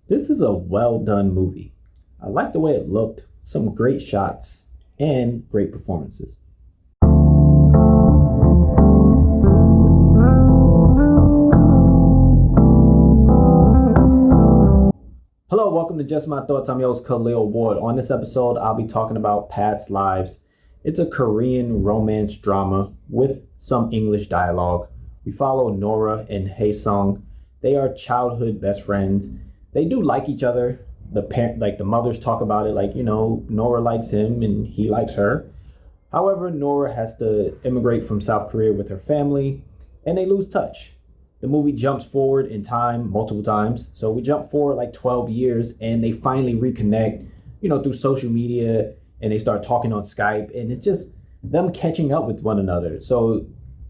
This is a well done movie. I like the way it looked, some great shots, and great performances. Hello, welcome to Just My Thoughts. I'm your host, Khaleel Ward. On this episode, I'll be talking about Past Lives. It's a Korean romance drama with some English dialogue. We follow Nora and Hae Sung. They are childhood best friends. They do like each other. The mothers talk about it, like Nora likes him and he likes her. However, Nora has to immigrate from South Korea with her family, and they lose touch. The movie jumps forward in time multiple times. So we jump forward like 12 years and they finally reconnect, through social media, and they start talking on Skype, and it's just them catching up with one another. So,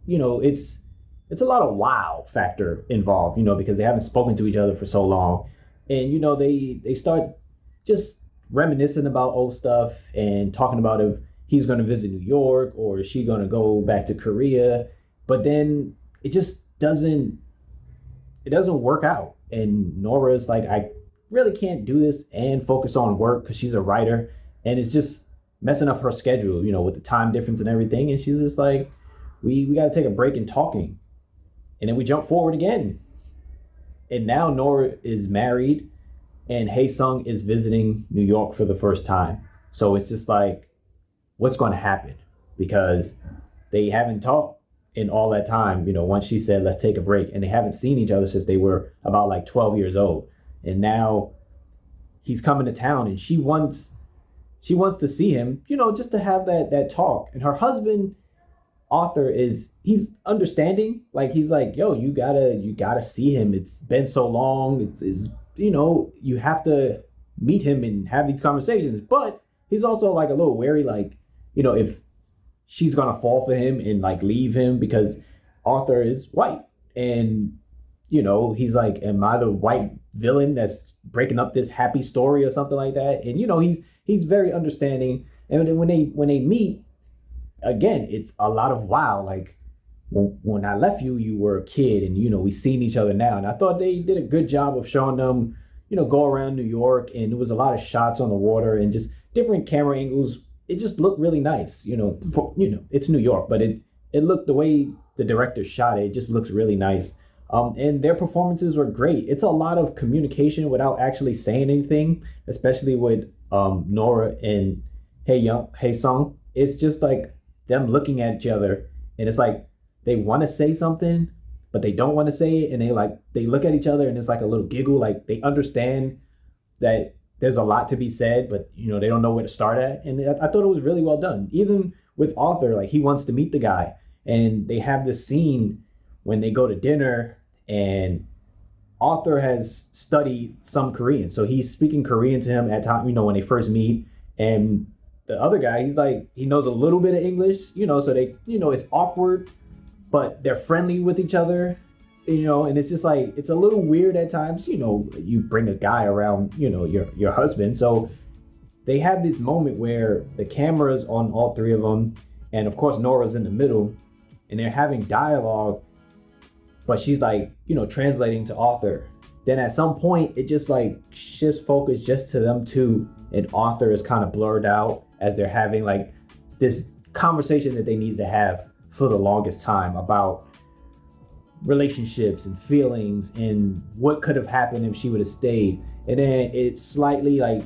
it's a lot of wow factor involved, because they haven't spoken to each other for so long. And they start just reminiscing about old stuff and talking about if he's going to visit New York or is she going to go back to Korea. But then it just doesn't work out. And Nora's like, I really can't do this and focus on work because she's a writer, and it's just messing up her schedule, with the time difference and everything. And she's just like, we got to take a break in talking. And then we jump forward again. And now Nora is married and Hae Sung is visiting New York for the first time. So it's just like, what's going to happen? Because they haven't talked in all that time, once she said, let's take a break. And they haven't seen each other since they were about like 12 years old. And now he's coming to town and she wants to see him, just to have that talk. And her husband, Arthur, he's understanding. Like, he's like, yo, you gotta see him. It's been so long. It's you have to meet him and have these conversations. But he's also like a little wary, like, if she's gonna fall for him and like leave him, because Arthur is white. And he's like, am I the white villain that's breaking up this happy story or something like that? And he's very understanding. And then when they meet again, it's a lot of wow. Like, when I left you, you were a kid, and we seen each other now. And I thought they did a good job of showing them, go around New York, and there was a lot of shots on the water and just different camera angles. It just looked really nice, it's New York, but it looked, the way the director shot it, it just looks really nice. And their performances were great. It's a lot of communication without actually saying anything, especially with Nora and Hae Sung. It's just like them looking at each other, and it's like they want to say something, but they don't want to say it, and they look at each other, and it's like a little giggle, like they understand that there's a lot to be said, but they don't know where to start at. And I thought it was really well done. Even with Arthur, like, he wants to meet the guy, and they have this scene when they go to dinner, and Arthur has studied some Korean, so he's speaking Korean to him at time, when they first meet. And the other guy, he's like, he knows a little bit of English, so they, it's awkward, but they're friendly with each other, and it's just like, it's a little weird at times, you bring a guy around, your husband. So they have this moment where the camera's on all three of them, and of course Nora's in the middle, and they're having dialogue, but she's like, translating to Arthur. Then at some point it just like shifts focus just to them two, and Arthur is kind of blurred out as they're having like this conversation that they needed to have for the longest time about relationships and feelings and what could have happened if she would have stayed. And then it slightly like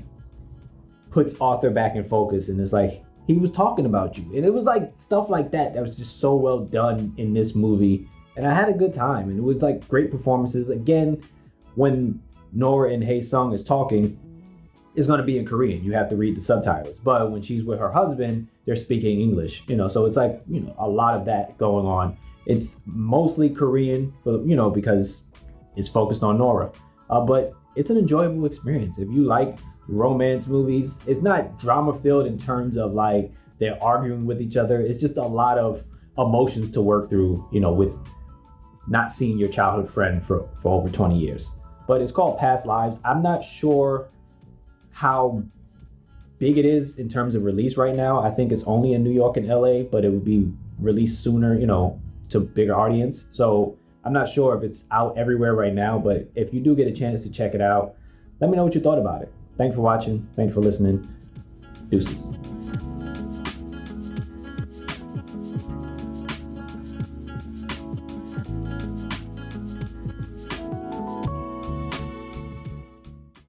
puts Arthur back in focus, and it's like, he was talking about you. And it was like stuff like that was just so well done in this movie. And I had a good time, and it was like great performances. Again, when Nora and Hae Sung is talking, it's going to be in Korean. You have to read the subtitles. But when she's with her husband, they're speaking English, so it's like, a lot of that going on. It's mostly Korean for, because it's focused on Nora. But it's an enjoyable experience. If you like romance movies, it's not drama filled in terms of like they're arguing with each other. It's just a lot of emotions to work through, with not seeing your childhood friend for over 20 years. But it's called Past Lives. I'm not sure how big it is in terms of release right now. I think it's only in New York and LA, but it would be released sooner, to bigger audience. So I'm not sure if it's out everywhere right now, but if you do get a chance to check it out, let me know what you thought about it. Thanks for watching. Thanks for listening. Deuces.